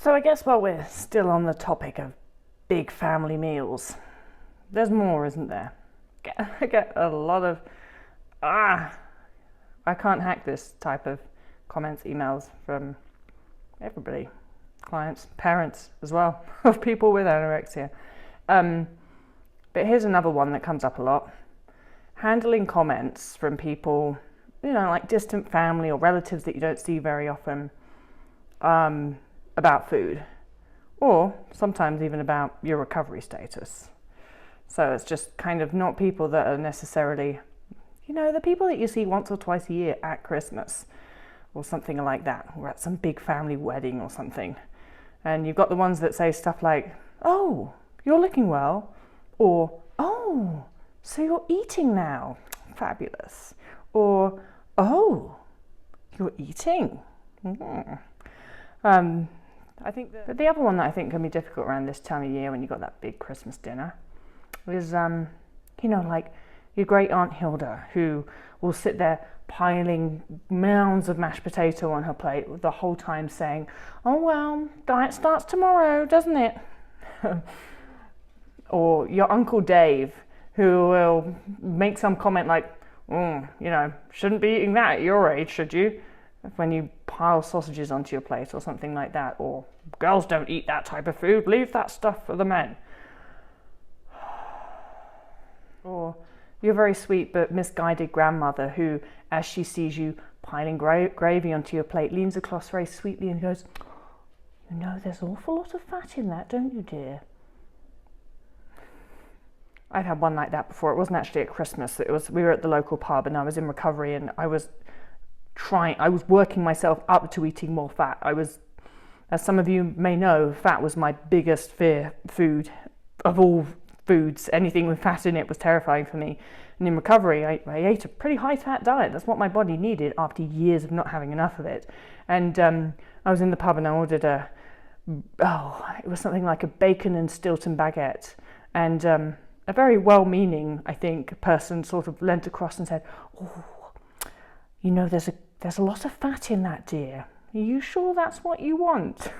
So I guess while we're still on the topic of big family meals, there's more, isn't there? I get a lot of, I can't hack this type of comments, emails from everybody, clients, parents as well, of people with anorexia. But here's another one that comes up a lot. Handling comments from people, like distant family or relatives that you don't see very often, about food, or sometimes even about your recovery status. So it's just kind of not people that are necessarily, the people that you see once or twice a year at Christmas or something like that, or at some big family wedding or something. And you've got the ones that say stuff like, "Oh, you're looking well," or "Oh, so you're eating now, fabulous," or "Oh, you're eating." I think the other one that I think can be difficult around this time of year when you've got that big Christmas dinner is, like your great Aunt Hilda, who will sit there piling mounds of mashed potato on her plate the whole time saying, "Oh well, diet starts tomorrow, doesn't it?" Or your Uncle Dave, who will make some comment like, "Shouldn't be eating that at your age, should you?" When you pile sausages onto your plate or something like that, or "Girls don't eat that type of food, leave that stuff for the men." Or your very sweet but misguided grandmother who, as she sees you piling gravy onto your plate, leans across very sweetly and goes, "There's an awful lot of fat in that, don't you, dear?" I've had one like that before. It wasn't actually at Christmas. We were at the local pub and I was in recovery, and I was working myself up to eating more fat. As some of you may know, fat was my biggest fear food of all foods. Anything with fat in it was terrifying for me. And in recovery, I ate a pretty high fat diet. That's what my body needed after years of not having enough of it. And I was in the pub and I ordered it was something like a bacon and Stilton baguette. And a very well-meaning, I think, person sort of leant across and said, "Oh, there's a lot of fat in that, dear. Are you sure that's what you want?"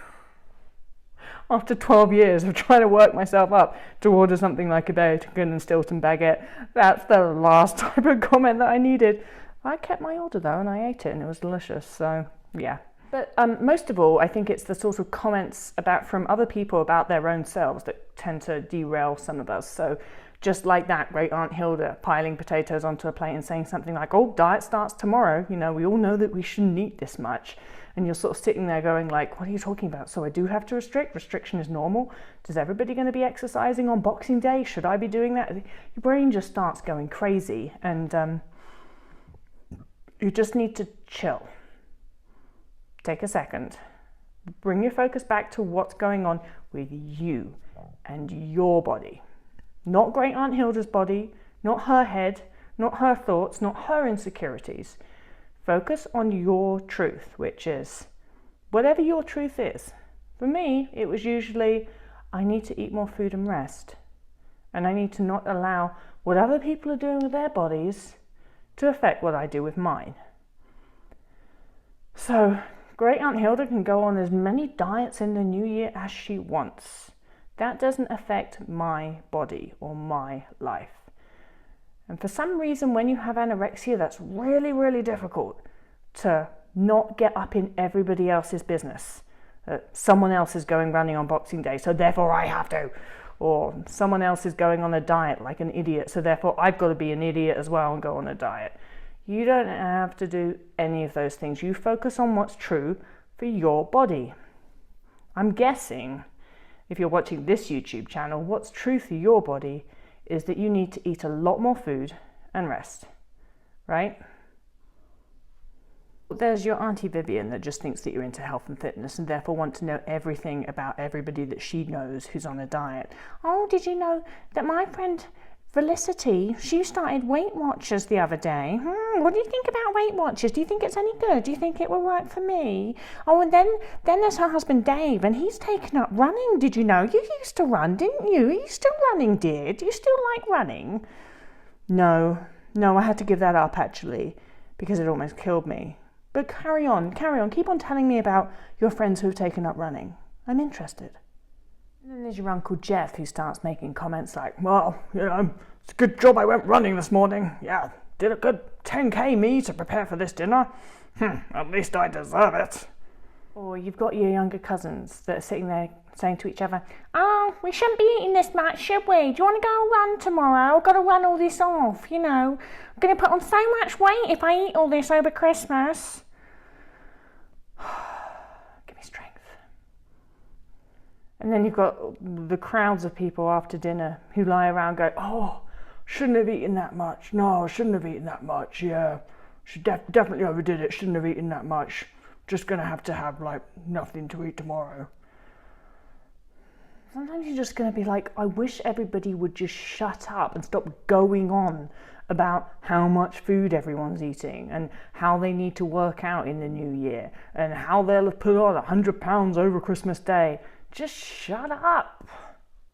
After 12 years of trying to work myself up to order something like a bacon and Stilton baguette, that's the last type of comment that I needed. I kept my order though, and I ate it, and it was delicious. So yeah. But most of all, I think it's the sort of comments from other people about their own selves that tend to derail some of us. So just like that great Aunt Hilda piling potatoes onto a plate and saying something like, "Oh, diet starts tomorrow. We all know that we shouldn't eat this much." And you're sort of sitting there going like, "What are you talking about? So I do have to restrict? Restriction is normal? Is everybody going to be exercising on Boxing Day? Should I be doing that?" Your brain just starts going crazy, and you just need to chill. Take a second. Bring your focus back to what's going on with you and your body. Not great Aunt Hilda's body, not her head, not her thoughts, not her insecurities. Focus on your truth, which is whatever your truth is. For me, it was usually, I need to eat more food and rest. And I need to not allow what other people are doing with their bodies to affect what I do with mine. So, great Aunt Hilda can go on as many diets in the new year as she wants. That doesn't affect my body or my life. And for some reason, when you have anorexia, that's really, really difficult to not get up in everybody else's business. Someone else is going running on Boxing Day, so therefore I have to. Or someone else is going on a diet like an idiot, so therefore I've got to be an idiot as well and go on a diet. You don't have to do any of those things. You focus on what's true for your body. I'm guessing, if you're watching this YouTube channel, what's true for your body is that you need to eat a lot more food and rest, right? There's your Auntie Vivian that just thinks that you're into health and fitness and therefore want to know everything about everybody that she knows who's on a diet. "Oh, did you know that my friend Felicity, she started Weight Watchers the other day. What do you think about Weight Watchers? Do you think it's any good? Do you think it will work for me? Oh, and then there's her husband Dave, and he's taken up running. Did you know? You used to run, didn't you? Are you still running, dear? Do you still like running?" No, I had to give that up actually, because it almost killed me. But carry on, keep on telling me about your friends who've taken up running. I'm interested. And then there's your Uncle Jeff, who starts making comments like, well, it's a good job I went running this morning. Yeah, did a good 10k me to prepare for this dinner. At least I deserve it. Or you've got your younger cousins that are sitting there saying to each other, oh, we shouldn't be eating this much, should we? Do you want to go run tomorrow? I've got to run all this off, I'm going to put on so much weight if I eat all this over Christmas. Give me strength. And then you've got the crowds of people after dinner who lie around going, oh, shouldn't have eaten that much. No, shouldn't have eaten that much. Yeah, definitely overdid it. Shouldn't have eaten that much. Just going to have nothing to eat tomorrow. Sometimes you're just going to be like, I wish everybody would just shut up and stop going on about how much food everyone's eating and how they need to work out in the new year and how they'll put on 100 pounds over Christmas Day. Just shut up.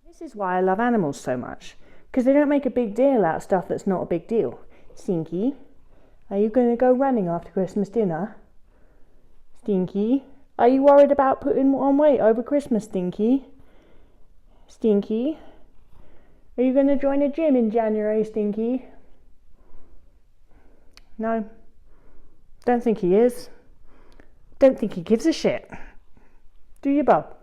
This is why I love animals so much, because they don't make a big deal out of stuff that's not a big deal. Stinky, are you going to go running after Christmas dinner? Stinky, are you worried about putting on weight over Christmas, Stinky? Stinky, are you going to join a gym in January, Stinky? No, don't think he is. Don't think he gives a shit. Do you, Bob?